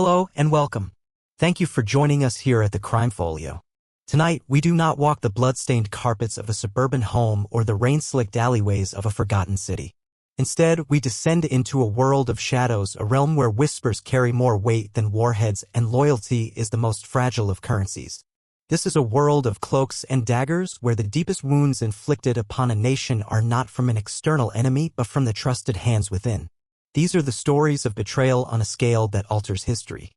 Hello and welcome. Thank you for joining us here at the Crime Folio. Tonight, we do not walk the blood-stained carpets of a suburban home or the rain-slicked alleyways of a forgotten city. Instead, we descend into a world of shadows, a realm where whispers carry more weight than warheads and loyalty is the most fragile of currencies. This is a world of cloaks and daggers where the deepest wounds inflicted upon a nation are not from an external enemy but from the trusted hands within. These are the stories of betrayal on a scale that alters history.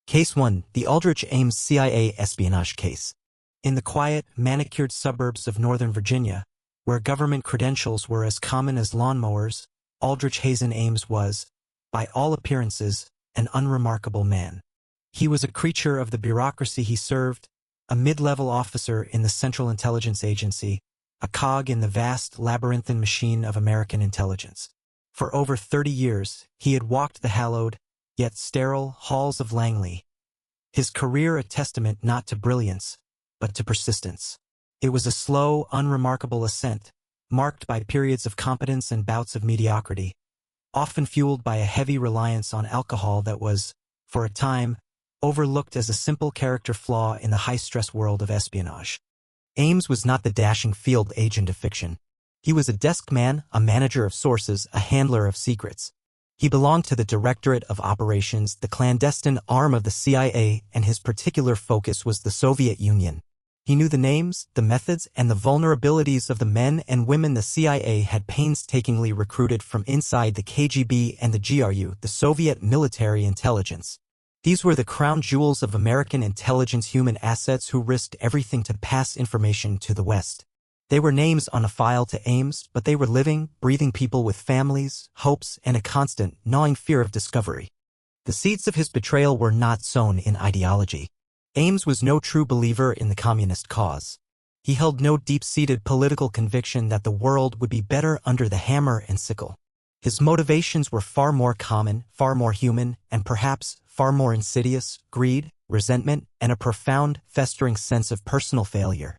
Case 1. The Aldrich Ames CIA Espionage Case. In the quiet, manicured suburbs of Northern Virginia, where government credentials were as common as lawnmowers, Aldrich Hazen Ames was, by all appearances, an unremarkable man. He was a creature of the bureaucracy he served, a mid-level officer in the Central Intelligence Agency, a cog in the vast labyrinthine machine of American intelligence. For over 30 years, he had walked the hallowed, yet sterile, halls of Langley. His career a testament not to brilliance, but to persistence. It was a slow, unremarkable ascent, marked by periods of competence and bouts of mediocrity, often fueled by a heavy reliance on alcohol that was, for a time, overlooked as a simple character flaw in the high-stress world of espionage. Ames was not the dashing field agent of fiction. He was a desk man, a manager of sources, a handler of secrets. He belonged to the Directorate of Operations, the clandestine arm of the CIA, and his particular focus was the Soviet Union. He knew the names, the methods, and the vulnerabilities of the men and women the CIA had painstakingly recruited from inside the KGB and the GRU, the Soviet military intelligence. These were the crown jewels of American intelligence human assets who risked everything to pass information to the West. They were names on a file to Ames, but they were living, breathing people with families, hopes, and a constant, gnawing fear of discovery. The seeds of his betrayal were not sown in ideology. Ames was no true believer in the communist cause. He held no deep-seated political conviction that the world would be better under the hammer and sickle. His motivations were far more common, far more human, and perhaps far more insidious: greed, resentment, and a profound, festering sense of personal failure.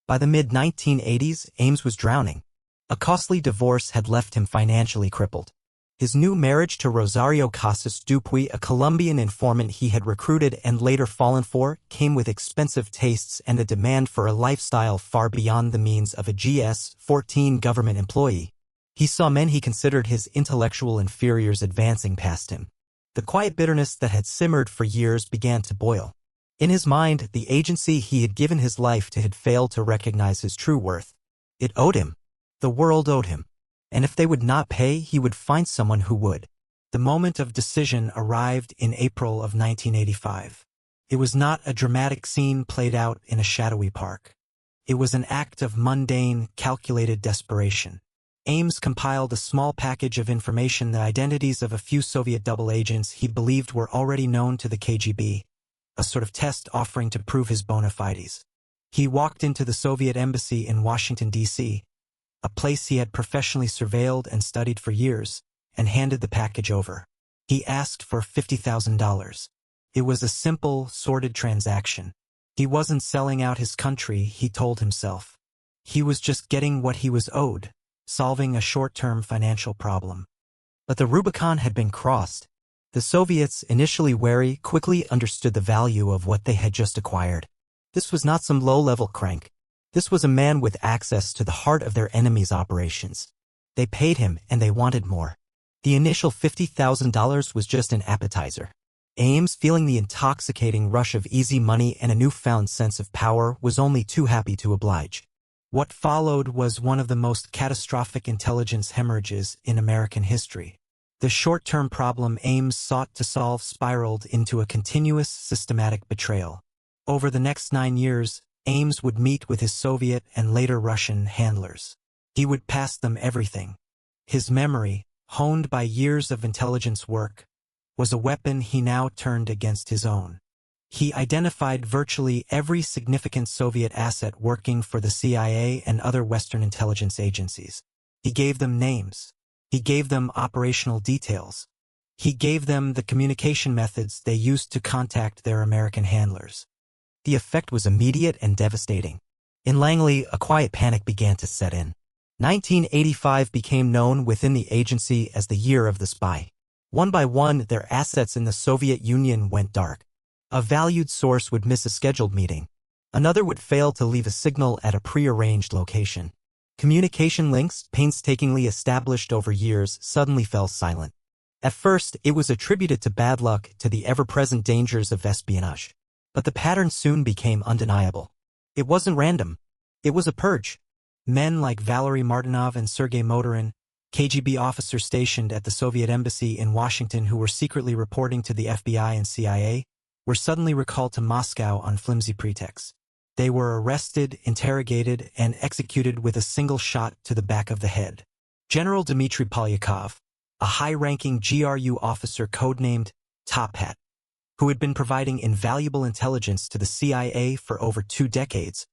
By the mid-1980s, Ames was drowning. A costly divorce had left him financially crippled. His new marriage to Rosario Casas Dupuy, a Colombian informant he had recruited and later fallen for, came with expensive tastes and a demand for a lifestyle far beyond the means of a GS-14 government employee. He saw men he considered his intellectual inferiors advancing past him. The quiet bitterness that had simmered for years began to boil. In his mind, the agency he had given his life to had failed to recognize his true worth. It owed him. The world owed him. And if they would not pay, he would find someone who would. The moment of decision arrived in April of 1985. It was not a dramatic scene played out in a shadowy park. It was an act of mundane, calculated desperation. Ames compiled a small package of information, the identities of a few Soviet double agents he believed were already known to the KGB, a sort of test offering to prove his bona fides. He walked into the Soviet embassy in Washington, D.C., a place he had professionally surveilled and studied for years, and handed the package over. He asked for $50,000. It was a simple, sordid transaction. He wasn't selling out his country, he told himself. He was just getting what he was owed, solving a short-term financial problem. But the Rubicon had been crossed. The Soviets, initially wary, quickly understood the value of what they had just acquired. This was not some low-level crank. This was a man with access to the heart of their enemy's operations. They paid him, and they wanted more. The initial $50,000 was just an appetizer. Ames, feeling the intoxicating rush of easy money and a newfound sense of power, was only too happy to oblige. What followed was one of the most catastrophic intelligence hemorrhages in American history. The short-term problem Ames sought to solve spiraled into a continuous, systematic betrayal. Over the next 9 years, Ames would meet with his Soviet and later Russian handlers. He would pass them everything. His memory, honed by years of intelligence work, was a weapon he now turned against his own. He identified virtually every significant Soviet asset working for the CIA and other Western intelligence agencies. He gave them names. He gave them operational details. He gave them the communication methods they used to contact their American handlers. The effect was immediate and devastating. In Langley, a quiet panic began to set in. 1985 became known within the agency as the year of the spy. One by one, their assets in the Soviet Union went dark. A valued source would miss a scheduled meeting. Another would fail to leave a signal at a prearranged location. Communication links, painstakingly established over years, suddenly fell silent. At first, it was attributed to bad luck, to the ever-present dangers of espionage. But the pattern soon became undeniable. It wasn't random. It was a purge. Men like Valery Martinov and Sergei Motorin, KGB officers stationed at the Soviet embassy in Washington who were secretly reporting to the FBI and CIA, were suddenly recalled to Moscow on flimsy pretexts. They were arrested, interrogated, and executed with a single shot to the back of the head. General Dmitry Polyakov, a high-ranking GRU officer codenamed Top Hat, who had been providing invaluable intelligence to the CIA for over 2 decades,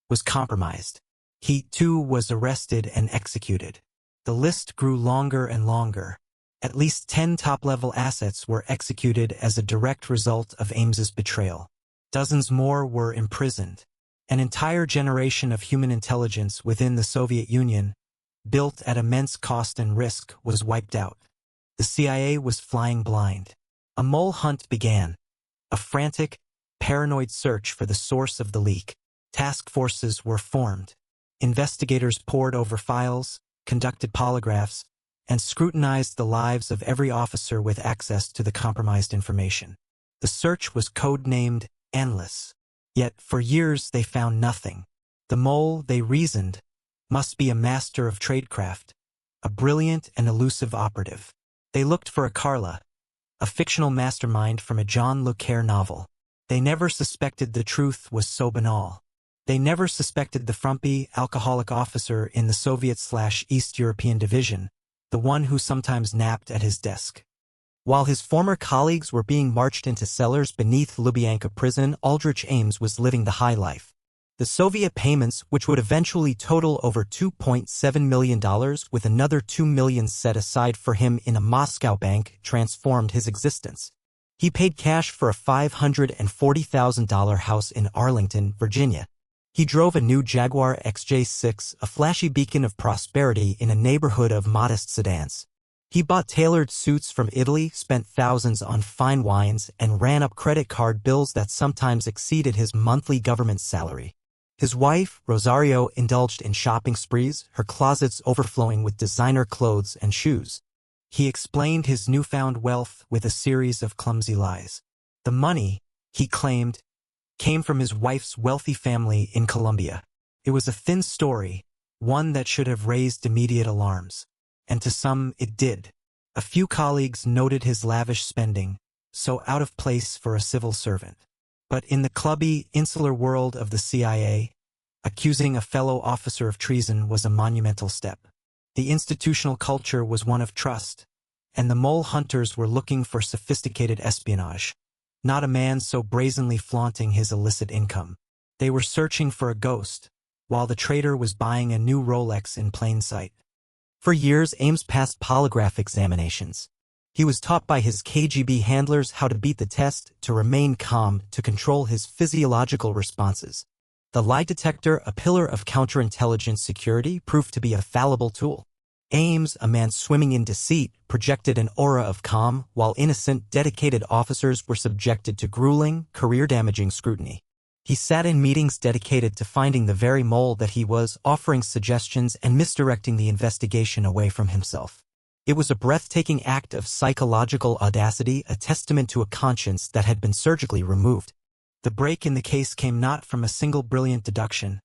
was compromised. He, too, was arrested and executed. The list grew longer and longer. At least 10 top-level assets were executed as a direct result of Ames's betrayal. Dozens more were imprisoned. An entire generation of human intelligence within the Soviet Union, built at immense cost and risk, was wiped out. The CIA was flying blind. A mole hunt began. A frantic, paranoid search for the source of the leak. Task forces were formed. Investigators pored over files, conducted polygraphs, and scrutinized the lives of every officer with access to the compromised information. The search was codenamed Endless. Yet, for years they found nothing. The mole, they reasoned, must be a master of tradecraft, a brilliant and elusive operative. They looked for a Carla, a fictional mastermind from a John Le Carre novel. They never suspected the truth was so banal. They never suspected the frumpy, alcoholic officer in the Soviet/East European division, the one who sometimes napped at his desk. While his former colleagues were being marched into cellars beneath Lubyanka prison, Aldrich Ames was living the high life. The Soviet payments, which would eventually total over $2.7 million with another $2 million set aside for him in a Moscow bank, transformed his existence. He paid cash for a $540,000 house in Arlington, Virginia. He drove a new Jaguar XJ6, a flashy beacon of prosperity in a neighborhood of modest sedans. He bought tailored suits from Italy, spent thousands on fine wines, and ran up credit card bills that sometimes exceeded his monthly government salary. His wife, Rosario, indulged in shopping sprees, her closets overflowing with designer clothes and shoes. He explained his newfound wealth with a series of clumsy lies. The money, he claimed, came from his wife's wealthy family in Colombia. It was a thin story, one that should have raised immediate alarms. And to some it did. A few colleagues noted his lavish spending, so out of place for a civil servant. But in the clubby, insular world of the CIA, accusing a fellow officer of treason was a monumental step. The institutional culture was one of trust, and the mole hunters were looking for sophisticated espionage, not a man so brazenly flaunting his illicit income. They were searching for a ghost, while the traitor was buying a new Rolex in plain sight. For years, Ames passed polygraph examinations. He was taught by his KGB handlers how to beat the test, to remain calm, to control his physiological responses. The lie detector, a pillar of counterintelligence security, proved to be a fallible tool. Ames, a man swimming in deceit, projected an aura of calm, while innocent, dedicated officers were subjected to grueling, career-damaging scrutiny. He sat in meetings dedicated to finding the very mole that he was, offering suggestions and misdirecting the investigation away from himself. It was a breathtaking act of psychological audacity, a testament to a conscience that had been surgically removed. The break in the case came not from a single brilliant deduction,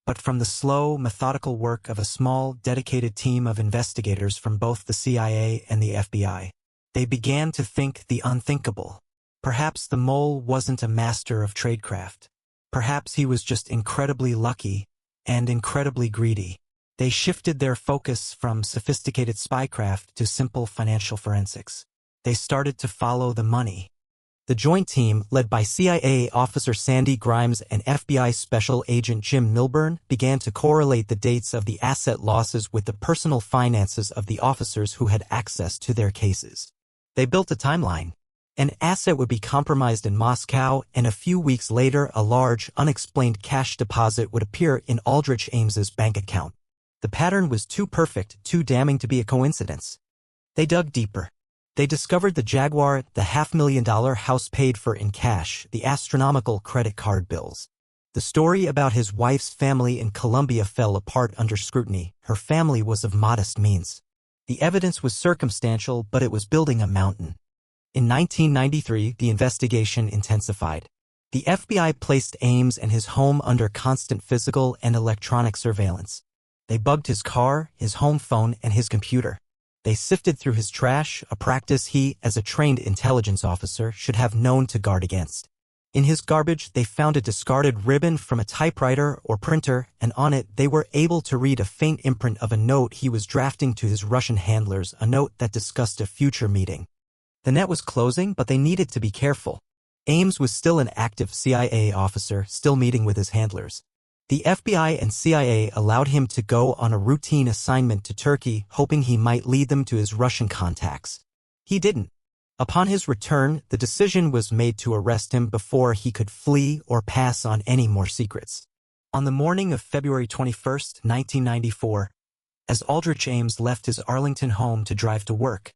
but from the slow, methodical work of a small, dedicated team of investigators from both the CIA and the FBI. They began to think the unthinkable. Perhaps the mole wasn't a master of tradecraft. Perhaps he was just incredibly lucky and incredibly greedy. They shifted their focus from sophisticated spycraft to simple financial forensics. They started to follow the money. The joint team, led by CIA officer Sandy Grimes and FBI Special Agent Jim Milburn, began to correlate the dates of the asset losses with the personal finances of the officers who had access to their cases. They built a timeline. An asset would be compromised in Moscow, and a few weeks later a large, unexplained cash deposit would appear in Aldrich Ames's bank account. The pattern was too perfect, too damning to be a coincidence. They dug deeper. They discovered the Jaguar, the $500,000 house paid for in cash, the astronomical credit card bills. The story about his wife's family in Colombia fell apart under scrutiny. Her family was of modest means. The evidence was circumstantial, but it was building a mountain. In 1993, the investigation intensified. The FBI placed Ames and his home under constant physical and electronic surveillance. They bugged his car, his home phone, and his computer. They sifted through his trash, a practice he, as a trained intelligence officer, should have known to guard against. In his garbage, they found a discarded ribbon from a typewriter or printer, and on it they were able to read a faint imprint of a note he was drafting to his Russian handlers, a note that discussed a future meeting. The net was closing, but they needed to be careful. Ames was still an active CIA officer, still meeting with his handlers. The FBI and CIA allowed him to go on a routine assignment to Turkey, hoping he might lead them to his Russian contacts. He didn't. Upon his return, the decision was made to arrest him before he could flee or pass on any more secrets. On the morning of February 21, 1994, as Aldrich Ames left his Arlington home to drive to work,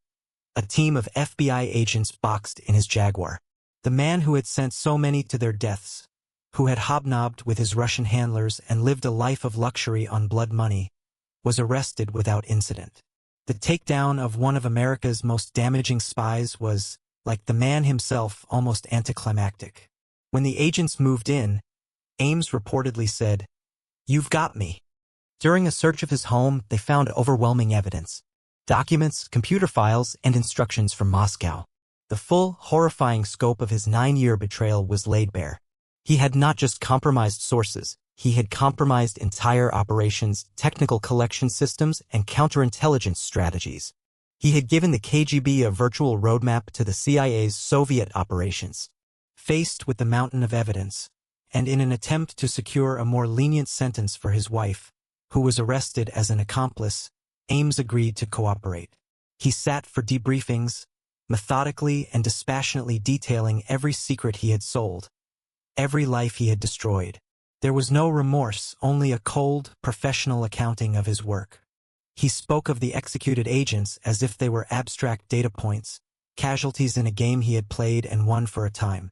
a team of FBI agents boxed in his Jaguar. The man who had sent so many to their deaths, who had hobnobbed with his Russian handlers and lived a life of luxury on blood money, was arrested without incident. The takedown of one of America's most damaging spies was, like the man himself, almost anticlimactic. When the agents moved in, Ames reportedly said, "You've got me." During a search of his home, they found overwhelming evidence: documents, computer files, and instructions from Moscow. The full, horrifying scope of his 9-year betrayal was laid bare. He had not just compromised sources, he had compromised entire operations, technical collection systems, and counterintelligence strategies. He had given the KGB a virtual roadmap to the CIA's Soviet operations. Faced with the mountain of evidence, and in an attempt to secure a more lenient sentence for his wife, who was arrested as an accomplice, Ames agreed to cooperate. He sat for debriefings, methodically and dispassionately detailing every secret he had sold, every life he had destroyed. There was no remorse, only a cold, professional accounting of his work. He spoke of the executed agents as if they were abstract data points, casualties in a game he had played and won for a time.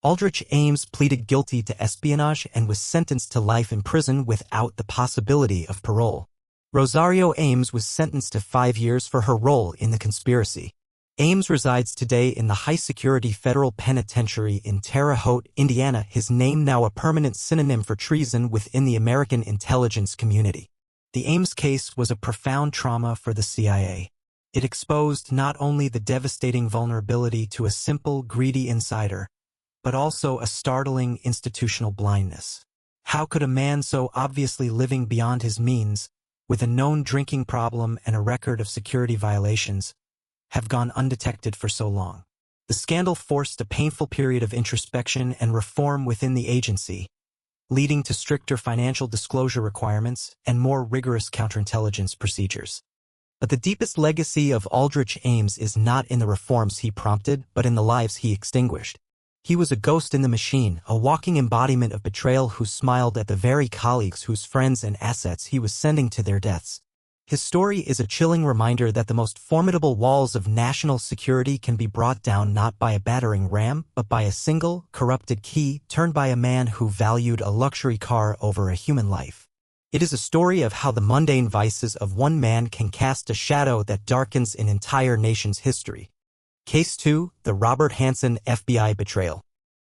Aldrich Ames pleaded guilty to espionage and was sentenced to life in prison without the possibility of parole. Rosario Ames was sentenced to 5 years for her role in the conspiracy. Ames resides today in the high-security federal penitentiary in Terre Haute, Indiana, his name now a permanent synonym for treason within the American intelligence community. The Ames case was a profound trauma for the CIA. It exposed not only the devastating vulnerability to a simple, greedy insider, but also a startling institutional blindness. How could a man so obviously living beyond his means, with a known drinking problem and a record of security violations, have gone undetected for so long? The scandal forced a painful period of introspection and reform within the agency, leading to stricter financial disclosure requirements and more rigorous counterintelligence procedures. But the deepest legacy of Aldrich Ames is not in the reforms he prompted, but in the lives he extinguished. He was a ghost in the machine, a walking embodiment of betrayal who smiled at the very colleagues whose friends and assets he was sending to their deaths. His story is a chilling reminder that the most formidable walls of national security can be brought down not by a battering ram, but by a single, corrupted key turned by a man who valued a luxury car over a human life. It is a story of how the mundane vices of one man can cast a shadow that darkens an entire nation's history. Case 2, the Robert Hanssen FBI betrayal.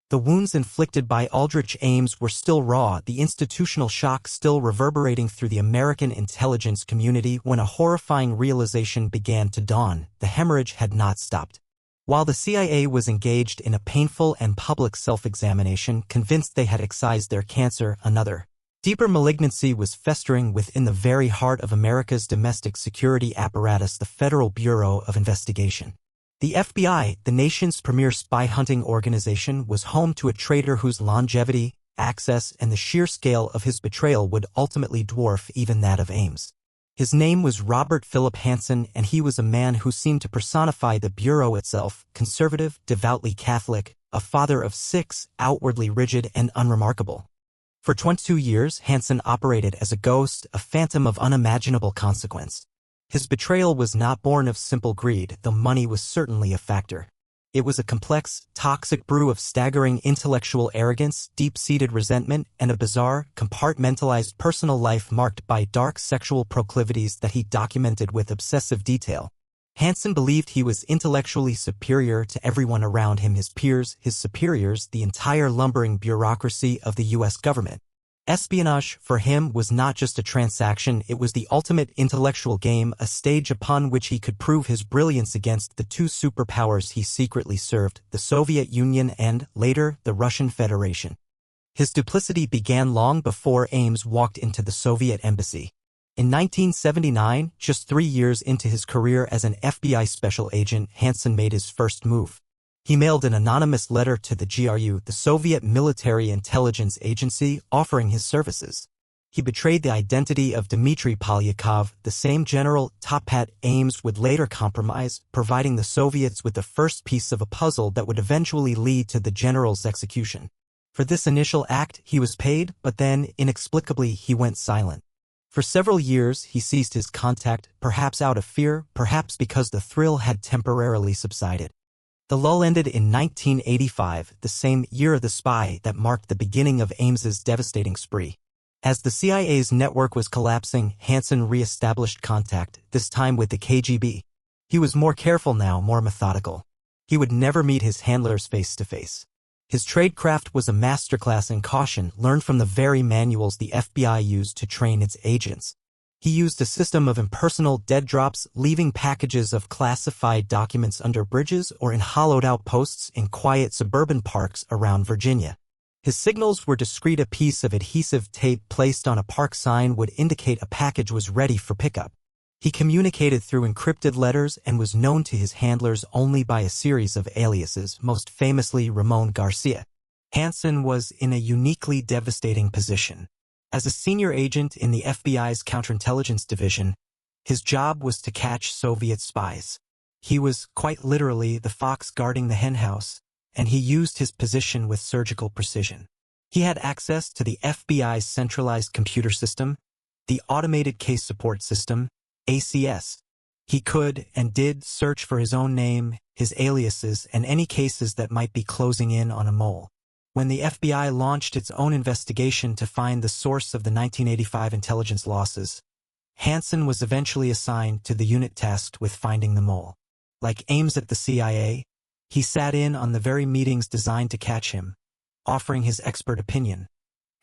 The wounds inflicted by Aldrich Ames were still raw, the institutional shock still reverberating through the American intelligence community when a horrifying realization began to dawn: the hemorrhage had not stopped. While the CIA was engaged in a painful and public self-examination, convinced they had excised their cancer, another, deeper malignancy was festering within the very heart of America's domestic security apparatus, the Federal Bureau of Investigation. The FBI, the nation's premier spy hunting organization, was home to a traitor whose longevity, access, and the sheer scale of his betrayal would ultimately dwarf even that of Ames. His name was Robert Philip Hanssen, and he was a man who seemed to personify the Bureau itself: conservative, devoutly Catholic, a father of 6, outwardly rigid and unremarkable. For 22 years, Hanssen operated as a ghost, a phantom of unimaginable consequence. His betrayal was not born of simple greed, though money was certainly a factor. It was a complex, toxic brew of staggering intellectual arrogance, deep-seated resentment, and a bizarre, compartmentalized personal life marked by dark sexual proclivities that he documented with obsessive detail. Hansen believed he was intellectually superior to everyone around him, his peers, his superiors, the entire lumbering bureaucracy of the U.S. government. Espionage, for him, was not just a transaction, it was the ultimate intellectual game, a stage upon which he could prove his brilliance against the two superpowers he secretly served, the Soviet Union and, later, the Russian Federation. His duplicity began long before Ames walked into the Soviet embassy. In 1979, just 3 years into his career as an FBI special agent, Hansen made his first move. He mailed an anonymous letter to the GRU, the Soviet Military Intelligence Agency, offering his services. He betrayed the identity of Dmitry Polyakov, the same general top hat Ames would later compromise, providing the Soviets with the first piece of a puzzle that would eventually lead to the general's execution. For this initial act, he was paid, but then, inexplicably, he went silent. For several years, he ceased his contact, perhaps out of fear, perhaps because the thrill had temporarily subsided. The lull ended in 1985, the same year of the spy that marked the beginning of Ames's devastating spree. As the CIA's network was collapsing, Hansen re-established contact, this time with the KGB. He was more careful now, more methodical. He would never meet his handlers face-to-face. His tradecraft was a masterclass in caution, learned from the very manuals the FBI used to train its agents. He used a system of impersonal dead drops, leaving packages of classified documents under bridges or in hollowed-out posts in quiet suburban parks around Virginia. His signals were discreet. A piece of adhesive tape placed on a park sign would indicate a package was ready for pickup. He communicated through encrypted letters and was known to his handlers only by a series of aliases, most famously Ramon Garcia. Hansen was in a uniquely devastating position. As a senior agent in the FBI's counterintelligence division, his job was to catch Soviet spies. He was, quite literally, the fox guarding the henhouse, and he used his position with surgical precision. He had access to the FBI's centralized computer system, the Automated Case Support System, ACS. He could and did search for his own name, his aliases, and any cases that might be closing in on a mole. When the FBI launched its own investigation to find the source of the 1985 intelligence losses, Hansen was eventually assigned to the unit tasked with finding the mole. Like Ames at the CIA, he sat in on the very meetings designed to catch him, offering his expert opinion,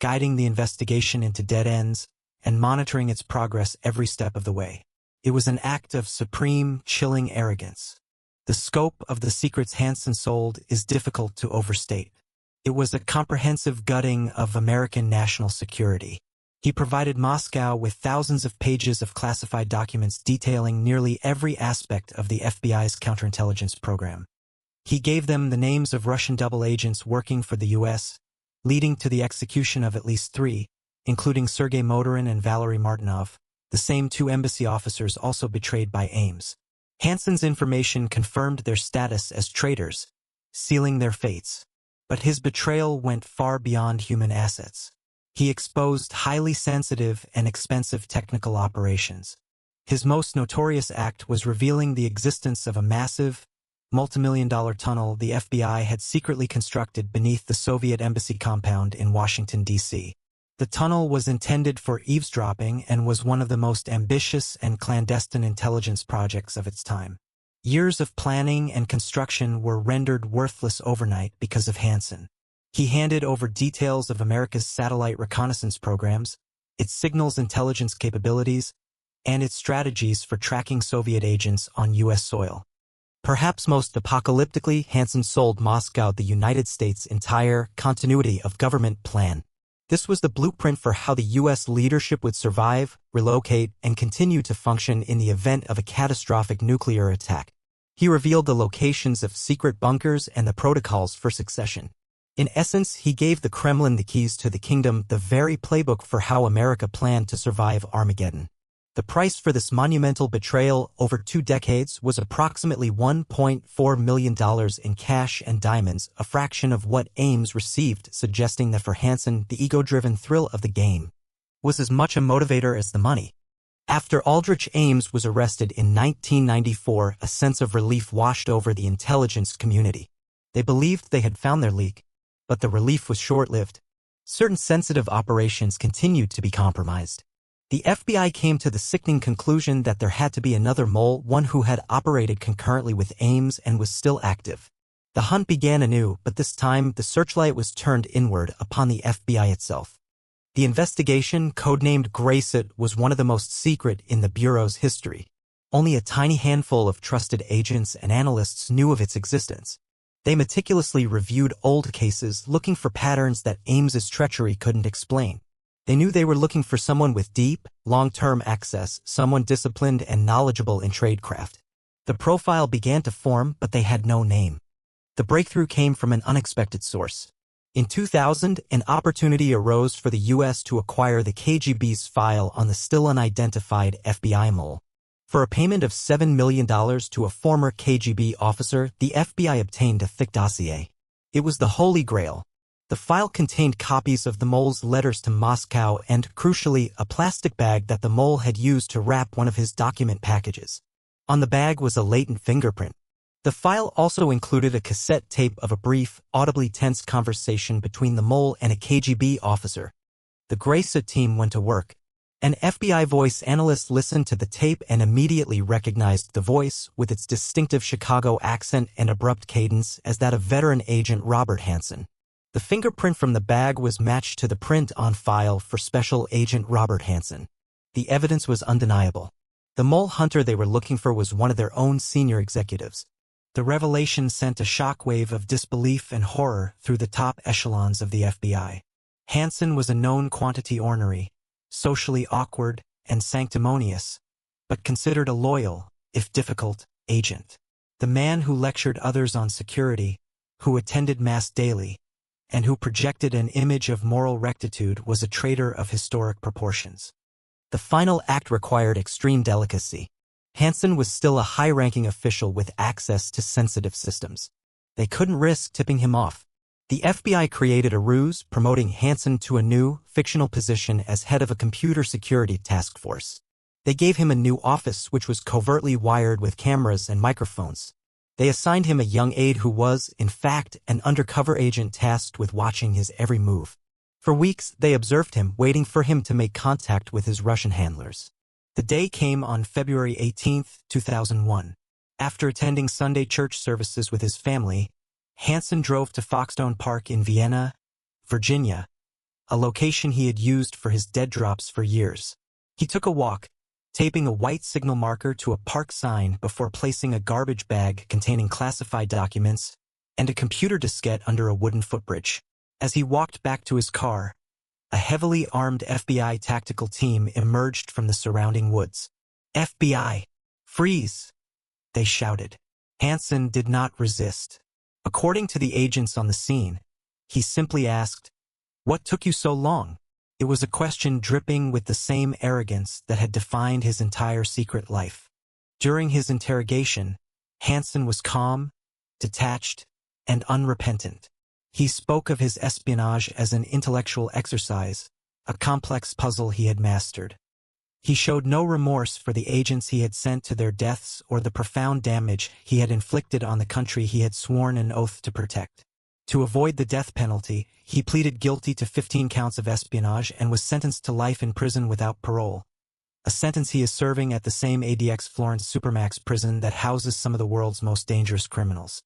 guiding the investigation into dead ends, and monitoring its progress every step of the way. It was an act of supreme, chilling arrogance. The scope of the secrets Hansen sold is difficult to overstate. It was a comprehensive gutting of American national security. He provided Moscow with thousands of pages of classified documents detailing nearly every aspect of the FBI's counterintelligence program. He gave them the names of Russian double agents working for the U.S., leading to the execution of at least 3, including Sergei Motorin and Valery Martinov, the same 2 embassy officers also betrayed by Ames. Hansen's information confirmed their status as traitors, sealing their fates. But his betrayal went far beyond human assets. He exposed highly sensitive and expensive technical operations. His most notorious act was revealing the existence of a massive, multimillion-dollar tunnel the FBI had secretly constructed beneath the Soviet embassy compound in Washington, D.C. The tunnel was intended for eavesdropping and was one of the most ambitious and clandestine intelligence projects of its time. Years of planning and construction were rendered worthless overnight because of Hansen. He handed over details of America's satellite reconnaissance programs, its signals intelligence capabilities, and its strategies for tracking Soviet agents on U.S. soil. Perhaps most apocalyptically, Hansen sold Moscow the United States' entire continuity of government plan. This was the blueprint for how the U.S. leadership would survive, relocate, and continue to function in the event of a catastrophic nuclear attack. He revealed the locations of secret bunkers and the protocols for succession. In essence, he gave the Kremlin the keys to the kingdom, the very playbook for how America planned to survive Armageddon. The price for this monumental betrayal over 2 decades was approximately $1.4 million in cash and diamonds, a fraction of what Ames received, suggesting that for Hansen, the ego-driven thrill of the game was as much a motivator as the money. After Aldrich Ames was arrested in 1994, a sense of relief washed over the intelligence community. They believed they had found their leak, but the relief was short-lived. Certain sensitive operations continued to be compromised. The FBI came to the sickening conclusion that there had to be another mole, one who had operated concurrently with Ames and was still active. The hunt began anew, but this time the searchlight was turned inward upon the FBI itself. The investigation, codenamed Grayset, was one of the most secret in the Bureau's history. Only a tiny handful of trusted agents and analysts knew of its existence. They meticulously reviewed old cases, looking for patterns that Ames's treachery couldn't explain. They knew they were looking for someone with deep, long-term access, someone disciplined and knowledgeable in tradecraft. The profile began to form, but they had no name. The breakthrough came from an unexpected source. In 2000, an opportunity arose for the U.S. to acquire the KGB's file on the still unidentified FBI mole. For a payment of $7 million to a former KGB officer, the FBI obtained a thick dossier. It was the Holy Grail. The file contained copies of the mole's letters to Moscow and, crucially, a plastic bag that the mole had used to wrap one of his document packages. On the bag was a latent fingerprint. The file also included a cassette tape of a brief, audibly tense conversation between the mole and a KGB officer. The Grayset team went to work. An FBI voice analyst listened to the tape and immediately recognized the voice, with its distinctive Chicago accent and abrupt cadence, as that of veteran agent Robert Hansen. The fingerprint from the bag was matched to the print on file for Special Agent Robert Hansen. The evidence was undeniable. The mole hunter they were looking for was one of their own senior executives. The revelation sent a shockwave of disbelief and horror through the top echelons of the FBI. Hansen was a known quantity ornery, socially awkward, and sanctimonious, but considered a loyal, if difficult, agent. The man who lectured others on security, who attended Mass daily, and who projected an image of moral rectitude was a traitor of historic proportions. The final act required extreme delicacy. Hansen was still a high-ranking official with access to sensitive systems. They couldn't risk tipping him off. The FBI created a ruse, promoting Hansen to a new, fictional position as head of a computer security task force. They gave him a new office which was covertly wired with cameras and microphones. They assigned him a young aide who was, in fact, an undercover agent tasked with watching his every move. For weeks, they observed him, waiting for him to make contact with his Russian handlers. The day came on February 18, 2001. After attending Sunday church services with his family, Hansen drove to Foxstone Park in Vienna, Virginia, a location he had used for his dead drops for years. He took a walk, taping a white signal marker to a park sign before placing a garbage bag containing classified documents and a computer diskette under a wooden footbridge. As he walked back to his car, a heavily armed FBI tactical team emerged from the surrounding woods. "FBI! Freeze!" they shouted. Hansen did not resist. According to the agents on the scene, he simply asked, "What took you so long?" It was a question dripping with the same arrogance that had defined his entire secret life. During his interrogation, Hansen was calm, detached, and unrepentant. He spoke of his espionage as an intellectual exercise, a complex puzzle he had mastered. He showed no remorse for the agents he had sent to their deaths or the profound damage he had inflicted on the country he had sworn an oath to protect. To avoid the death penalty, he pleaded guilty to 15 counts of espionage and was sentenced to life in prison without parole, a sentence he is serving at the same ADX Florence Supermax prison that houses some of the world's most dangerous criminals.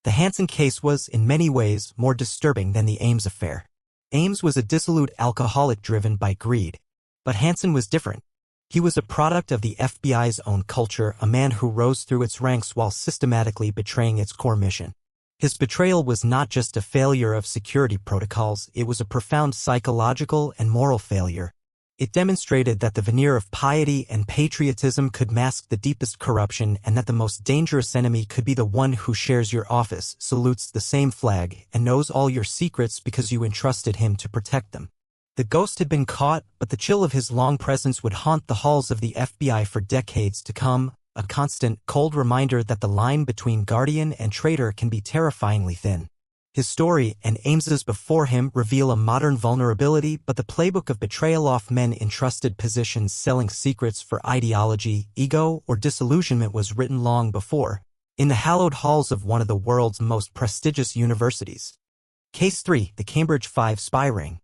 The Hansen case was, in many ways, more disturbing than the Ames affair. Ames was a dissolute alcoholic driven by greed, but Hansen was different. He was a product of the FBI's own culture, a man who rose through its ranks while systematically betraying its core mission. His betrayal was not just a failure of security protocols, it was a profound psychological and moral failure. It demonstrated that the veneer of piety and patriotism could mask the deepest corruption and that the most dangerous enemy could be the one who shares your office, salutes the same flag, and knows all your secrets because you entrusted him to protect them. The ghost had been caught, but the chill of his long presence would haunt the halls of the FBI for decades to come, a constant, cold reminder that the line between guardian and traitor can be terrifyingly thin. His story and aims before him reveal a modern vulnerability, but the playbook of betrayal of men in trusted positions selling secrets for ideology, ego, or disillusionment was written long before, in the hallowed halls of one of the world's most prestigious universities. Case 3. The Cambridge 5 Spy Ring.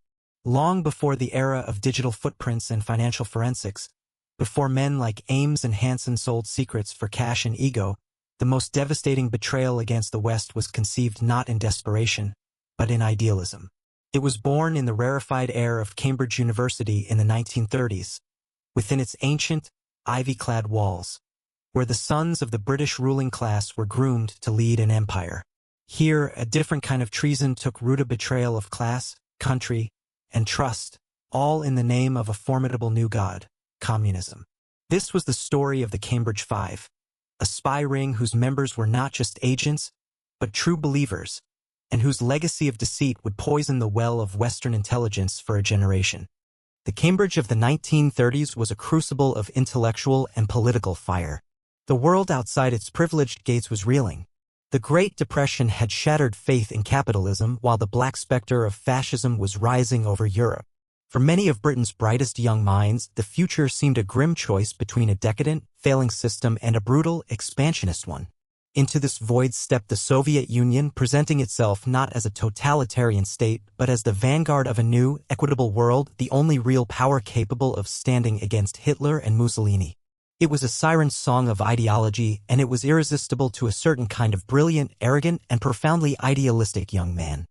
Long before the era of digital footprints and financial forensics, before men like Ames and Hansen sold secrets for cash and ego, the most devastating betrayal against the West was conceived not in desperation, but in idealism. It was born in the rarefied air of Cambridge University in the 1930s, within its ancient, ivy-clad walls, where the sons of the British ruling class were groomed to lead an empire. Here, a different kind of treason took root, a betrayal of class, country, and trust, all in the name of a formidable new god, communism. This was the story of the Cambridge 5. A spy ring whose members were not just agents, but true believers, and whose legacy of deceit would poison the well of Western intelligence for a generation. The Cambridge of the 1930s was a crucible of intellectual and political fire. The world outside its privileged gates was reeling. The Great Depression had shattered faith in capitalism, while the black specter of fascism was rising over Europe. For many of Britain's brightest young minds, the future seemed a grim choice between a decadent, failing system and a brutal, expansionist one. Into this void stepped the Soviet Union, presenting itself not as a totalitarian state, but as the vanguard of a new, equitable world, the only real power capable of standing against Hitler and Mussolini. It was a siren song of ideology, and it was irresistible to a certain kind of brilliant, arrogant, and profoundly idealistic young man.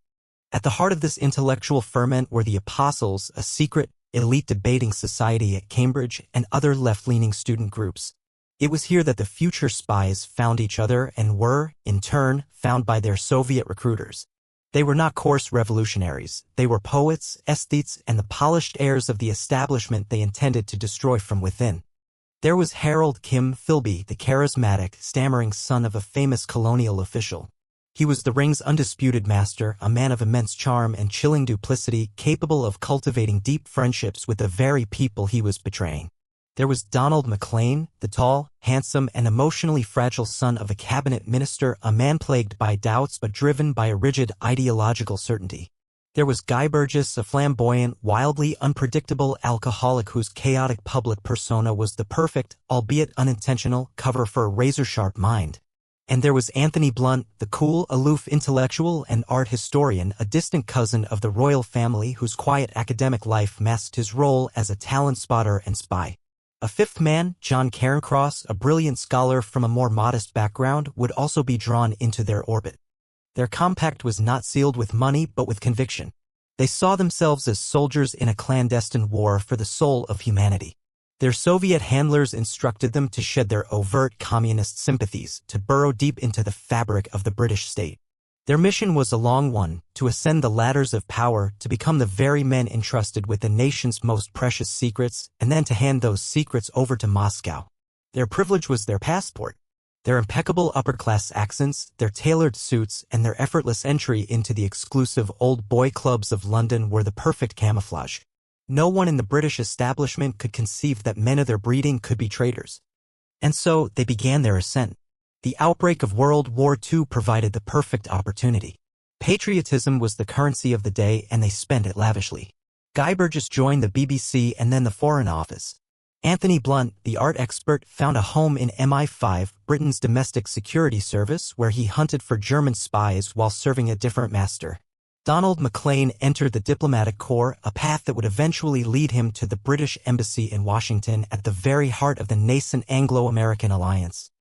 At the heart of this intellectual ferment were the Apostles, a secret, elite debating society at Cambridge, and other left-leaning student groups. It was here that the future spies found each other and were, in turn, found by their Soviet recruiters. They were not coarse revolutionaries. They were poets, aesthetes, and the polished heirs of the establishment they intended to destroy from within. There was Harold Kim Philby, the charismatic, stammering son of a famous colonial official. He was the ring's undisputed master, a man of immense charm and chilling duplicity, capable of cultivating deep friendships with the very people he was betraying. There was Donald MacLean, the tall, handsome, and emotionally fragile son of a cabinet minister, a man plagued by doubts but driven by a rigid ideological certainty. There was Guy Burgess, a flamboyant, wildly unpredictable alcoholic whose chaotic public persona was the perfect, albeit unintentional, cover for a razor-sharp mind. And there was Anthony Blunt, the cool, aloof intellectual and art historian, a distant cousin of the royal family whose quiet academic life masked his role as a talent spotter and spy. A fifth man, John Cairncross, a brilliant scholar from a more modest background, would also be drawn into their orbit. Their compact was not sealed with money but with conviction. They saw themselves as soldiers in a clandestine war for the soul of humanity. Their Soviet handlers instructed them to shed their overt communist sympathies, to burrow deep into the fabric of the British state. Their mission was a long one, to ascend the ladders of power, to become the very men entrusted with the nation's most precious secrets, and then to hand those secrets over to Moscow. Their privilege was their passport. Their impeccable upper-class accents, their tailored suits, and their effortless entry into the exclusive old boy clubs of London were the perfect camouflage. No one in the British establishment could conceive that men of their breeding could be traitors. And so, they began their ascent. The outbreak of World War II provided the perfect opportunity. Patriotism was the currency of the day, and they spent it lavishly. Guy Burgess joined the BBC and then the Foreign Office. Anthony Blunt, the art expert, found a home in MI5, Britain's domestic security service, where he hunted for German spies while serving a different master. Donald MacLean entered the diplomatic corps, a path that would eventually lead him to the British Embassy in Washington at the very heart of the nascent Anglo-American alliance.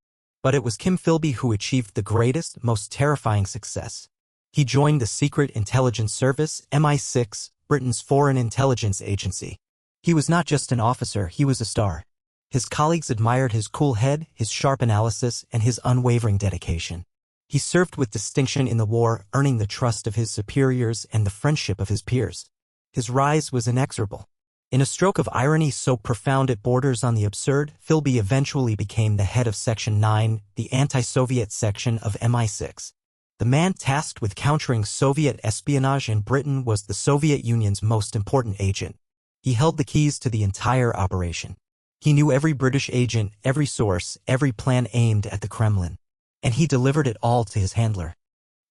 But it was Kim Philby who achieved the greatest, most terrifying success. He joined the Secret Intelligence Service, MI6, Britain's foreign intelligence agency. He was not just an officer, he was a star. His colleagues admired his cool head, his sharp analysis, and his unwavering dedication. He served with distinction in the war, earning the trust of his superiors and the friendship of his peers. His rise was inexorable. In a stroke of irony so profound it borders on the absurd, Philby eventually became the head of Section 9, the anti-Soviet section of MI6. The man tasked with countering Soviet espionage in Britain was the Soviet Union's most important agent. He held the keys to the entire operation. He knew every British agent, every source, every plan aimed at the Kremlin. And he delivered it all to his handler.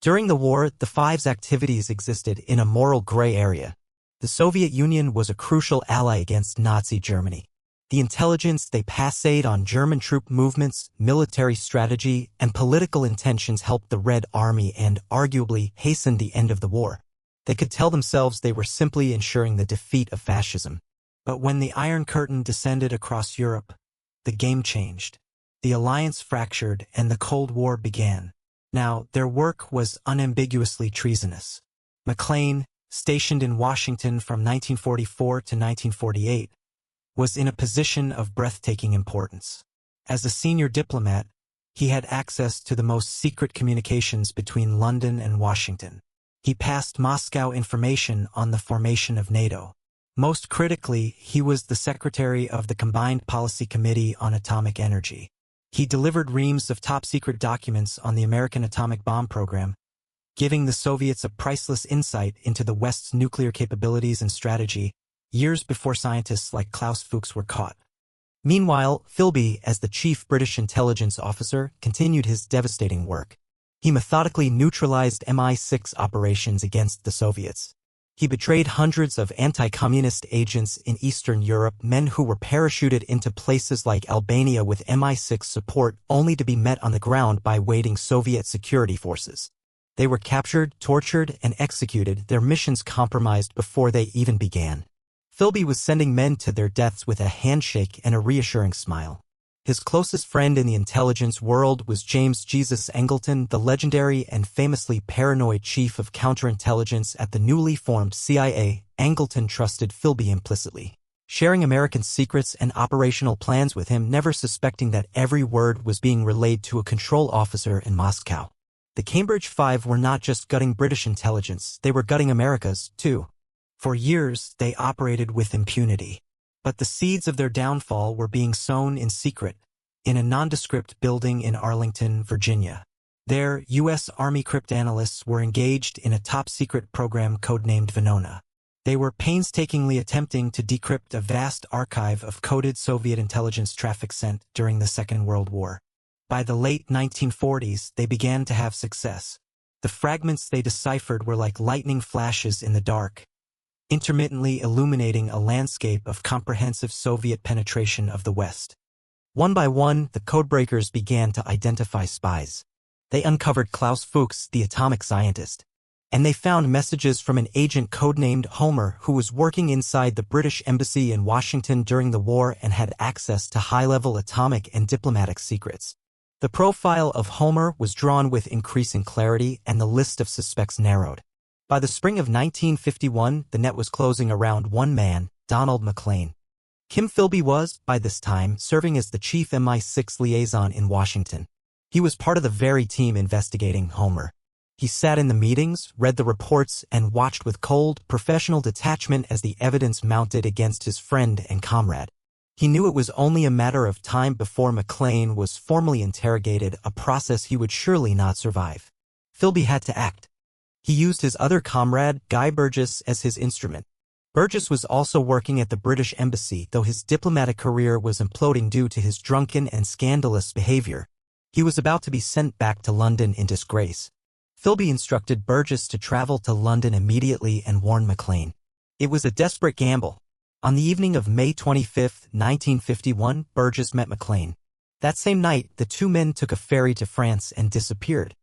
During the war, the Five's activities existed in a moral gray area. The Soviet Union was a crucial ally against Nazi Germany. The intelligence they passed on German troop movements, military strategy, and political intentions helped the Red Army and, arguably, hastened the end of the war. They could tell themselves they were simply ensuring the defeat of fascism. But when the Iron Curtain descended across Europe, the game changed. The alliance fractured and the Cold War began. Now, their work was unambiguously treasonous. McLean, stationed in Washington from 1944 to 1948, was in a position of breathtaking importance. As a senior diplomat, he had access to the most secret communications between London and Washington. He passed Moscow information on the formation of NATO. Most critically, he was the secretary of the Combined Policy Committee on Atomic Energy. He delivered reams of top-secret documents on the American atomic bomb program, giving the Soviets a priceless insight into the West's nuclear capabilities and strategy, years before scientists like Klaus Fuchs were caught. Meanwhile, Philby, as the chief British intelligence officer, continued his devastating work. He methodically neutralized MI6 operations against the Soviets. He betrayed hundreds of anti-communist agents in Eastern Europe, men who were parachuted into places like Albania with MI6 support only to be met on the ground by waiting Soviet security forces. They were captured, tortured, and executed, their missions compromised before they even began. Philby was sending men to their deaths with a handshake and a reassuring smile. His closest friend in the intelligence world was James Jesus Angleton, the legendary and famously paranoid chief of counterintelligence at the newly formed CIA. Angleton trusted Philby implicitly, sharing American secrets and operational plans with him, never suspecting that every word was being relayed to a control officer in Moscow. The Cambridge Five were not just gutting British intelligence, they were gutting America's, too. For years, they operated with impunity. But the seeds of their downfall were being sown in secret, in a nondescript building in Arlington, Virginia. There, U.S. Army cryptanalysts were engaged in a top-secret program codenamed Venona. They were painstakingly attempting to decrypt a vast archive of coded Soviet intelligence traffic sent during the Second World War. By the late 1940s, they began to have success. The fragments they deciphered were like lightning flashes in the dark, intermittently illuminating a landscape of comprehensive Soviet penetration of the West. One by one, the codebreakers began to identify spies. They uncovered Klaus Fuchs, the atomic scientist, and they found messages from an agent codenamed Homer who was working inside the British Embassy in Washington during the war and had access to high-level atomic and diplomatic secrets. The profile of Homer was drawn with increasing clarity, and the list of suspects narrowed. By the spring of 1951, the net was closing around one man, Donald McLean. Kim Philby was, by this time, serving as the chief MI6 liaison in Washington. He was part of the very team investigating Homer. He sat in the meetings, read the reports, and watched with cold, professional detachment as the evidence mounted against his friend and comrade. He knew it was only a matter of time before McLean was formally interrogated, a process he would surely not survive. Philby had to act. He used his other comrade, Guy Burgess, as his instrument. Burgess was also working at the British Embassy, though his diplomatic career was imploding due to his drunken and scandalous behavior. He was about to be sent back to London in disgrace. Philby instructed Burgess to travel to London immediately and warn McLean. It was a desperate gamble. On the evening of May 25, 1951, Burgess met McLean. That same night, the two men took a ferry to France and disappeared.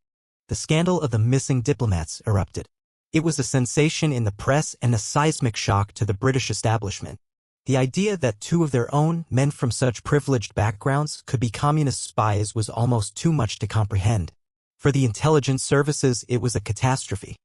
The scandal of the missing diplomats erupted. It was a sensation in the press and a seismic shock to the British establishment. The idea that two of their own, men from such privileged backgrounds, could be communist spies was almost too much to comprehend. For the intelligence services, it was a catastrophe.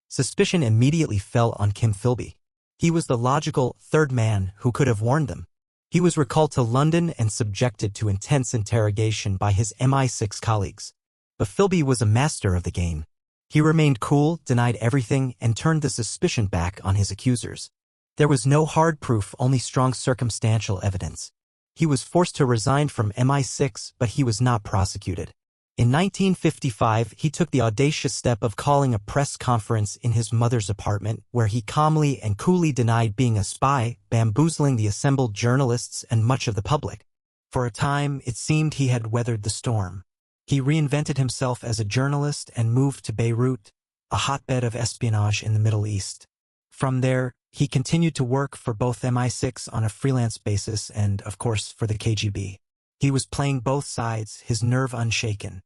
Suspicion immediately fell on Kim Philby. He was the logical third man who could have warned them. He was recalled to London and subjected to intense interrogation by his MI6 colleagues. But Philby was a master of the game. He remained cool, denied everything, and turned the suspicion back on his accusers. There was no hard proof, only strong circumstantial evidence. He was forced to resign from MI6, but he was not prosecuted. In 1955, he took the audacious step of calling a press conference in his mother's apartment, where he calmly and coolly denied being a spy, bamboozling the assembled journalists and much of the public. For a time, it seemed he had weathered the storm. He reinvented himself as a journalist and moved to Beirut, a hotbed of espionage in the Middle East. From there, he continued to work for both MI6 on a freelance basis and, of course, for the KGB. He was playing both sides, his nerve unshaken.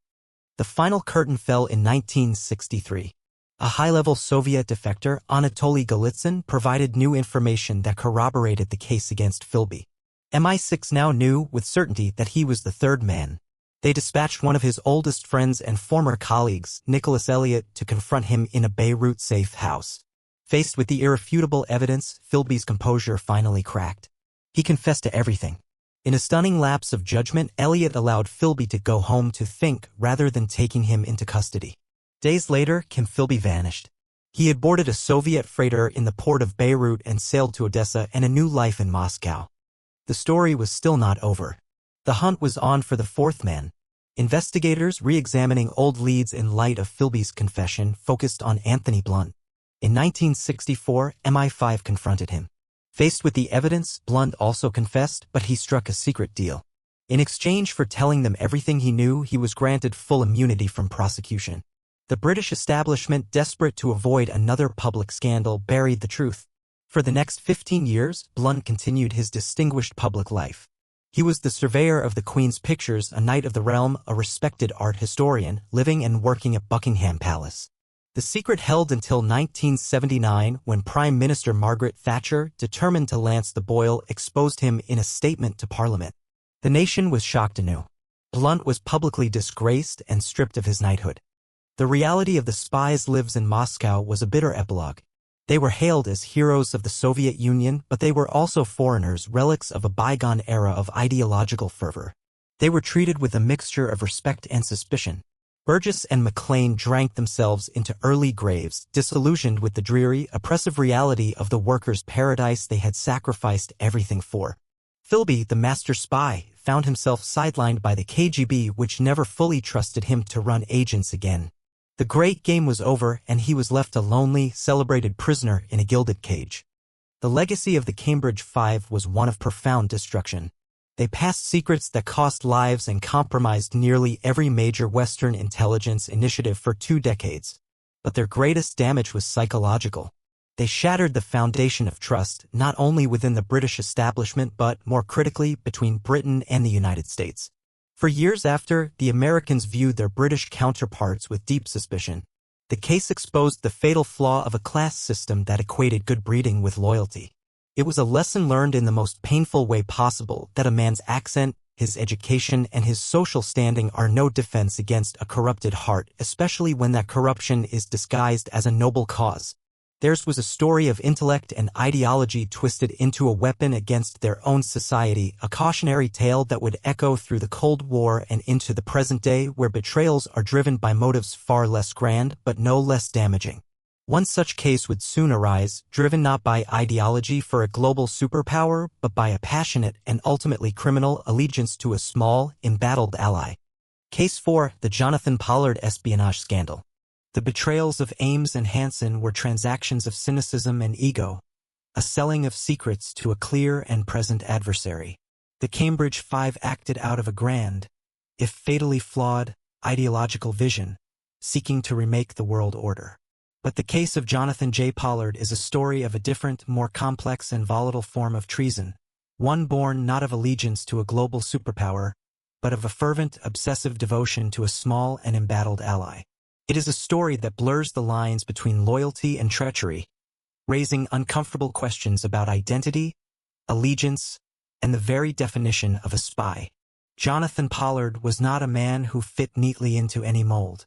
The final curtain fell in 1963. A high-level Soviet defector, Anatoly Golitsyn, provided new information that corroborated the case against Philby. MI6 now knew with certainty that he was the third man. They dispatched one of his oldest friends and former colleagues, Nicholas Elliott, to confront him in a Beirut safe house. Faced with the irrefutable evidence, Philby's composure finally cracked. He confessed to everything. In a stunning lapse of judgment, Elliott allowed Philby to go home to think rather than taking him into custody. Days later, Philby vanished. He had boarded a Soviet freighter in the port of Beirut and sailed to Odessa and a new life in Moscow. The story was still not over. The hunt was on for the fourth man. Investigators, re-examining old leads in light of Philby's confession, focused on Anthony Blunt. In 1964, MI5 confronted him. Faced with the evidence, Blunt also confessed, but he struck a secret deal. In exchange for telling them everything he knew, he was granted full immunity from prosecution. The British establishment, desperate to avoid another public scandal, buried the truth. For the next 15 years, Blunt continued his distinguished public life. He was the surveyor of the Queen's pictures, a knight of the realm, a respected art historian, living and working at Buckingham Palace. The secret held until 1979, when Prime Minister Margaret Thatcher, determined to lance the boil, exposed him in a statement to Parliament. The nation was shocked anew. Blunt was publicly disgraced and stripped of his knighthood. The reality of the spies lives in Moscow was a bitter epilogue. They were hailed as heroes of the Soviet Union, but they were also foreigners, relics of a bygone era of ideological fervor. They were treated with a mixture of respect and suspicion. Burgess and Maclean drank themselves into early graves, disillusioned with the dreary, oppressive reality of the workers' paradise they had sacrificed everything for. Philby, the master spy, found himself sidelined by the KGB, which never fully trusted him to run agents again. The great game was over, and he was left a lonely, celebrated prisoner in a gilded cage. The legacy of the Cambridge Five was one of profound destruction. They passed secrets that cost lives and compromised nearly every major Western intelligence initiative for 2 decades. But their greatest damage was psychological. They shattered the foundation of trust, not only within the British establishment but, more critically, between Britain and the United States. For years after, the Americans viewed their British counterparts with deep suspicion. The case exposed the fatal flaw of a class system that equated good breeding with loyalty. It was a lesson learned in the most painful way possible that a man's accent, his education, and his social standing are no defense against a corrupted heart, especially when that corruption is disguised as a noble cause. Theirs was a story of intellect and ideology twisted into a weapon against their own society, a cautionary tale that would echo through the Cold War and into the present day, where betrayals are driven by motives far less grand but no less damaging. One such case would soon arise, driven not by ideology for a global superpower, but by a passionate and ultimately criminal allegiance to a small, embattled ally. Case 4, the Jonathan Pollard espionage scandal. The betrayals of Ames and Hansen were transactions of cynicism and ego, a selling of secrets to a clear and present adversary. The Cambridge Five acted out of a grand, if fatally flawed, ideological vision, seeking to remake the world order. But the case of Jonathan J. Pollard is a story of a different, more complex and volatile form of treason, one born not of allegiance to a global superpower, but of a fervent, obsessive devotion to a small and embattled ally. It is a story that blurs the lines between loyalty and treachery, raising uncomfortable questions about identity, allegiance, and the very definition of a spy. Jonathan Pollard was not a man who fit neatly into any mold.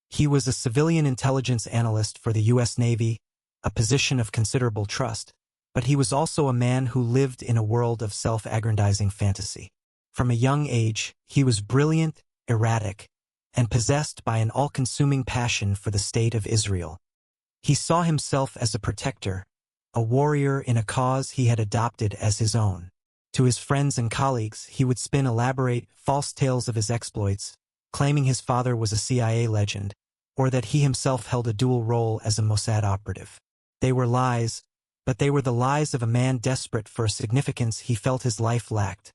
He was a civilian intelligence analyst for the U.S. Navy, a position of considerable trust, but he was also a man who lived in a world of self-aggrandizing fantasy. From a young age, he was brilliant, erratic, and possessed by an all-consuming passion for the state of Israel. He saw himself as a protector, a warrior in a cause he had adopted as his own. To his friends and colleagues, he would spin elaborate, false tales of his exploits, claiming his father was a CIA legend, or that he himself held a dual role as a Mossad operative. They were lies, but they were the lies of a man desperate for a significance he felt his life lacked.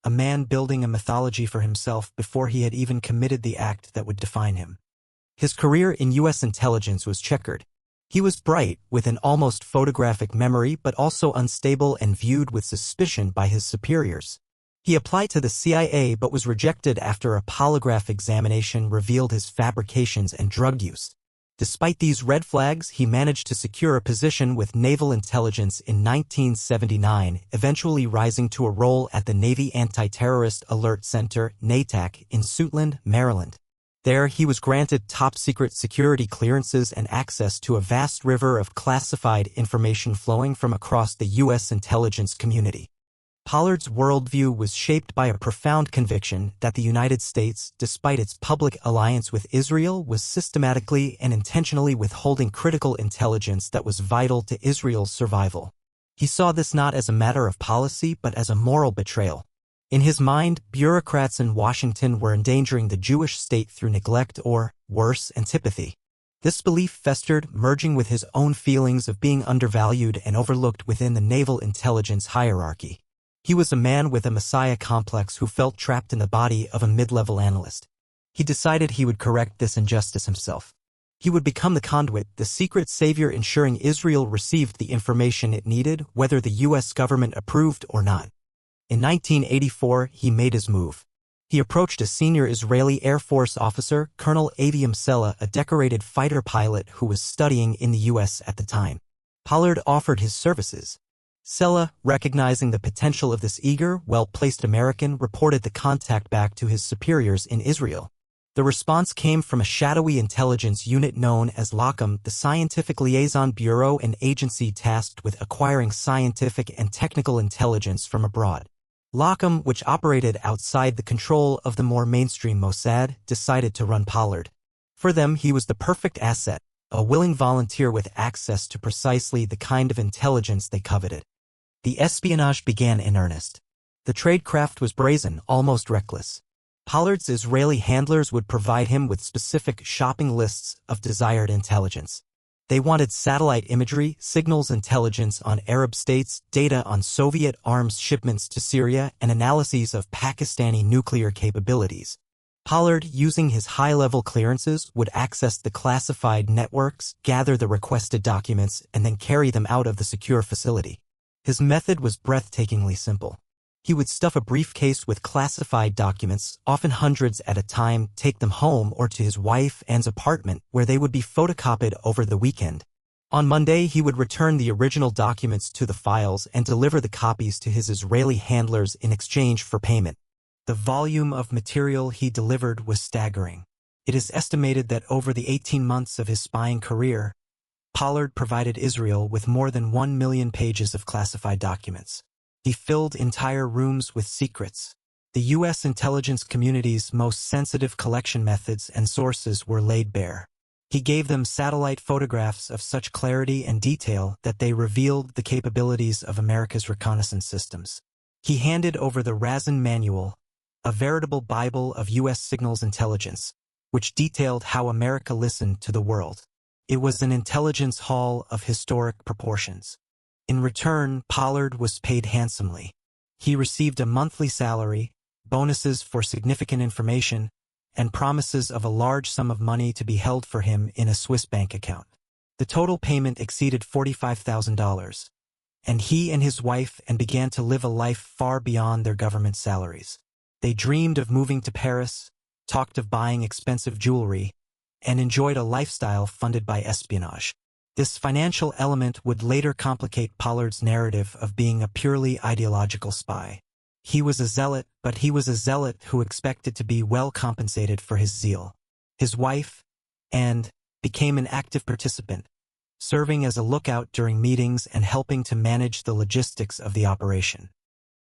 A man building a mythology for himself before he had even committed the act that would define him. His career in U.S. intelligence was checkered. He was bright, with an almost photographic memory but also unstable and viewed with suspicion by his superiors. He applied to the CIA but was rejected after a polygraph examination revealed his fabrications and drug use. Despite these red flags, he managed to secure a position with naval intelligence in 1979, eventually rising to a role at the Navy Anti-Terrorist Alert Center, NATAC, in Suitland, Maryland. There, he was granted top-secret security clearances and access to a vast river of classified information flowing from across the U.S. intelligence community. Pollard's worldview was shaped by a profound conviction that the United States, despite its public alliance with Israel, was systematically and intentionally withholding critical intelligence that was vital to Israel's survival. He saw this not as a matter of policy but as a moral betrayal. In his mind, bureaucrats in Washington were endangering the Jewish state through neglect or, worse, antipathy. This belief festered, merging with his own feelings of being undervalued and overlooked within the naval intelligence hierarchy. He was a man with a messiah complex who felt trapped in the body of a mid-level analyst. He decided he would correct this injustice himself. He would become the conduit, the secret savior ensuring Israel received the information it needed, whether the U.S. government approved or not. In 1984, he made his move. He approached a senior Israeli Air Force officer, Colonel Aviam Sella, a decorated fighter pilot who was studying in the U.S. at the time. Pollard offered his services. Sella, recognizing the potential of this eager, well-placed American, reported the contact back to his superiors in Israel. The response came from a shadowy intelligence unit known as LACOM, the Scientific Liaison Bureau, an agency tasked with acquiring scientific and technical intelligence from abroad. LACOM, which operated outside the control of the more mainstream Mossad, decided to run Pollard. For them, he was the perfect asset, a willing volunteer with access to precisely the kind of intelligence they coveted. The espionage began in earnest. The tradecraft was brazen, almost reckless. Pollard's Israeli handlers would provide him with specific shopping lists of desired intelligence. They wanted satellite imagery, signals intelligence on Arab states, data on Soviet arms shipments to Syria, and analyses of Pakistani nuclear capabilities. Pollard, using his high-level clearances, would access the classified networks, gather the requested documents, and then carry them out of the secure facility. His method was breathtakingly simple. He would stuff a briefcase with classified documents, often hundreds at a time, take them home or to his wife Anne's apartment, where they would be photocopied over the weekend. On Monday, he would return the original documents to the files and deliver the copies to his Israeli handlers in exchange for payment. The volume of material he delivered was staggering. It is estimated that over the 18 months of his spying career, Pollard provided Israel with more than 1 million pages of classified documents. He filled entire rooms with secrets. The U.S. intelligence community's most sensitive collection methods and sources were laid bare. He gave them satellite photographs of such clarity and detail that they revealed the capabilities of America's reconnaissance systems. He handed over the Razin Manual, a veritable Bible of U.S. signals intelligence, which detailed how America listened to the world. It was an intelligence haul of historic proportions. In return, Pollard was paid handsomely. He received a monthly salary, bonuses for significant information, and promises of a large sum of money to be held for him in a Swiss bank account. The total payment exceeded $45,000, and he and his wife began to live a life far beyond their government salaries. They dreamed of moving to Paris, talked of buying expensive jewelry, and enjoyed a lifestyle funded by espionage. This financial element would later complicate Pollard's narrative of being a purely ideological spy. He was a zealot, but he was a zealot who expected to be well compensated for his zeal. His wife, Anne, became an active participant, serving as a lookout during meetings and helping to manage the logistics of the operation.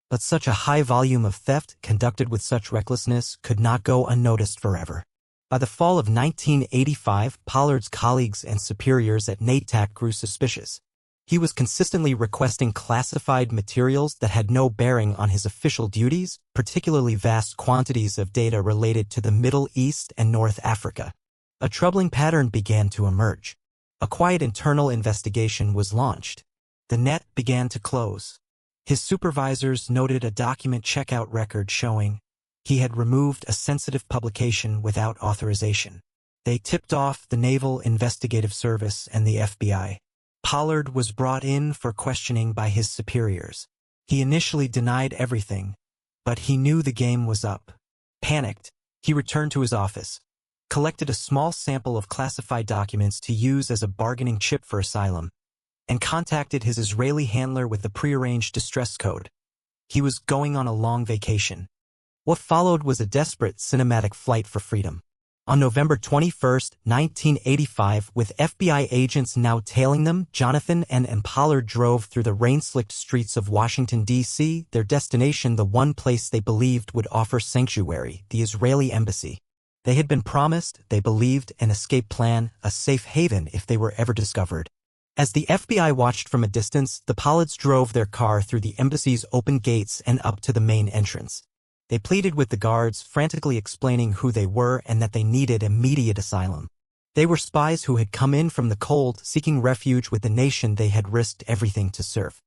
But such a high volume of theft, conducted with such recklessness, could not go unnoticed forever. By the fall of 1985, Pollard's colleagues and superiors at NATAC grew suspicious. He was consistently requesting classified materials that had no bearing on his official duties, particularly vast quantities of data related to the Middle East and North Africa. A troubling pattern began to emerge. A quiet internal investigation was launched. The net began to close. His supervisors noted a document checkout record showing he had removed a sensitive publication without authorization. They tipped off the Naval Investigative Service and the FBI. Pollard was brought in for questioning by his superiors. He initially denied everything, but he knew the game was up. Panicked, he returned to his office, collected a small sample of classified documents to use as a bargaining chip for asylum, and contacted his Israeli handler with the prearranged distress code. He was going on a long vacation. What followed was a desperate cinematic flight for freedom. On November 21, 1985, with FBI agents now tailing them, Jonathan and Pollard drove through the rain-slicked streets of Washington, D.C., their destination the one place they believed would offer sanctuary, the Israeli embassy. They had been promised, they believed, an escape plan, a safe haven if they were ever discovered. As the FBI watched from a distance, the Pollards drove their car through the embassy's open gates and up to the main entrance. They pleaded with the guards, frantically explaining who they were and that they needed immediate asylum. They were spies who had come in from the cold, seeking refuge with the nation they had risked everything to serve.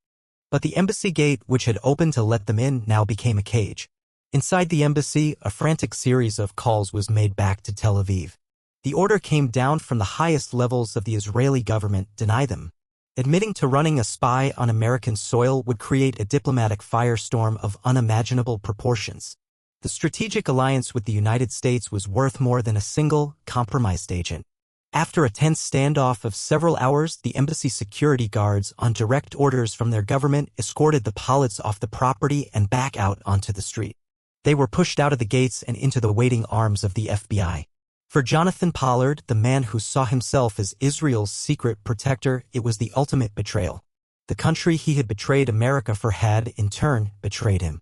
But the embassy gate, which had opened to let them in, now became a cage. Inside the embassy, a frantic series of calls was made back to Tel Aviv. The order came down from the highest levels of the Israeli government: deny them. Admitting to running a spy on American soil would create a diplomatic firestorm of unimaginable proportions. The strategic alliance with the United States was worth more than a single, compromised agent. After a tense standoff of several hours, the embassy security guards, on direct orders from their government, escorted the Pollards off the property and back out onto the street. They were pushed out of the gates and into the waiting arms of the FBI. For Jonathan Pollard, the man who saw himself as Israel's secret protector, it was the ultimate betrayal. The country he had betrayed America for had, in turn, betrayed him.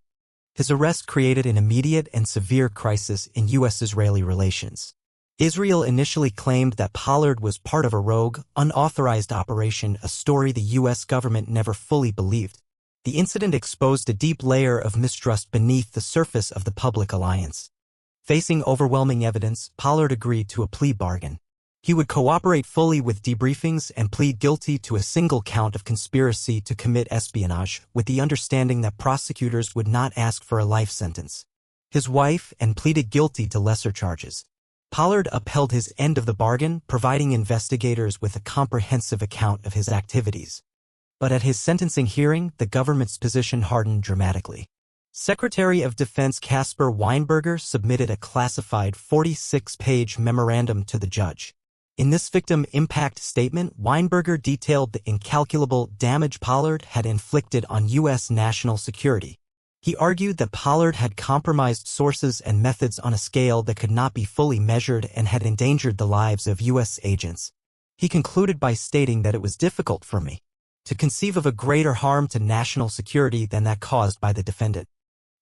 His arrest created an immediate and severe crisis in U.S.-Israeli relations. Israel initially claimed that Pollard was part of a rogue, unauthorized operation, a story the U.S. government never fully believed. The incident exposed a deep layer of mistrust beneath the surface of the public alliance. Facing overwhelming evidence, Pollard agreed to a plea bargain. He would cooperate fully with debriefings and plead guilty to a single count of conspiracy to commit espionage, with the understanding that prosecutors would not ask for a life sentence. His wife and pleaded guilty to lesser charges. Pollard upheld his end of the bargain, providing investigators with a comprehensive account of his activities. But at his sentencing hearing, the government's position hardened dramatically. Secretary of Defense Caspar Weinberger submitted a classified 46-page memorandum to the judge. In this victim impact statement, Weinberger detailed the incalculable damage Pollard had inflicted on U.S. national security. He argued that Pollard had compromised sources and methods on a scale that could not be fully measured and had endangered the lives of U.S. agents. He concluded by stating that it was difficult for me to conceive of a greater harm to national security than that caused by the defendant.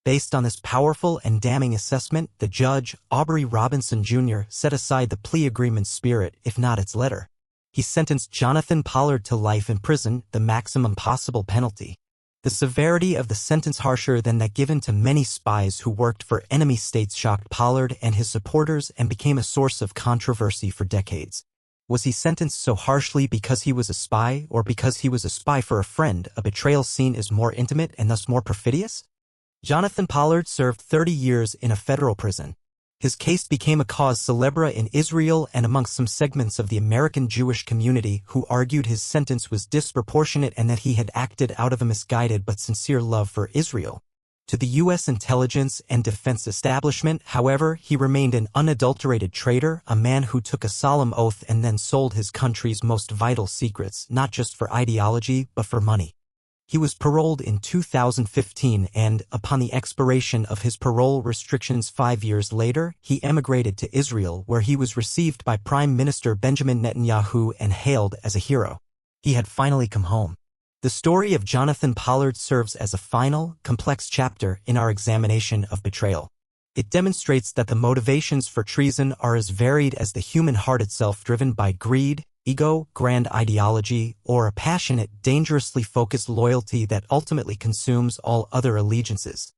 Based on this powerful and damning assessment, the judge, Aubrey Robinson Jr., set aside the plea agreement's spirit, if not its letter. He sentenced Jonathan Pollard to life in prison, the maximum possible penalty. The severity of the sentence, harsher than that given to many spies who worked for enemy states, shocked Pollard and his supporters and became a source of controversy for decades. Was he sentenced so harshly because he was a spy, or because he was a spy for a friend, a betrayal seen as more intimate and thus more perfidious? Jonathan Pollard served 30 years in a federal prison. His case became a cause célèbre in Israel and amongst some segments of the American Jewish community who argued his sentence was disproportionate and that he had acted out of a misguided but sincere love for Israel. To the U.S. intelligence and defense establishment, however, he remained an unadulterated traitor, a man who took a solemn oath and then sold his country's most vital secrets, not just for ideology, but for money. He was paroled in 2015 and, upon the expiration of his parole restrictions 5 years later, he emigrated to Israel, where he was received by Prime Minister Benjamin Netanyahu and hailed as a hero. He had finally come home. The story of Jonathan Pollard serves as a final, complex chapter in our examination of betrayal. It demonstrates that the motivations for treason are as varied as the human heart itself, driven by greed, ego, grand ideology, or a passionate, dangerously focused loyalty that ultimately consumes all other allegiances.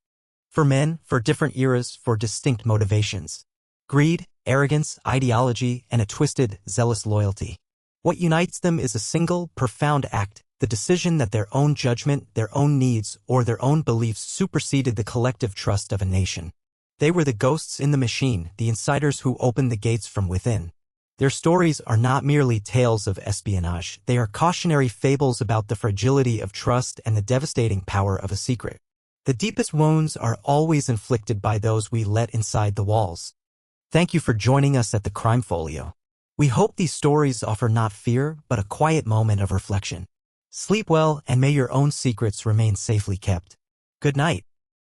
For men, for different eras, for distinct motivations. Greed, arrogance, ideology, and a twisted, zealous loyalty. What unites them is a single, profound act, the decision that their own judgment, their own needs, or their own beliefs superseded the collective trust of a nation. They were the ghosts in the machine, the insiders who opened the gates from within. Their stories are not merely tales of espionage, they are cautionary fables about the fragility of trust and the devastating power of a secret. The deepest wounds are always inflicted by those we let inside the walls. Thank you for joining us at the Crime Folio. We hope these stories offer not fear, but a quiet moment of reflection. Sleep well and may your own secrets remain safely kept. Good night.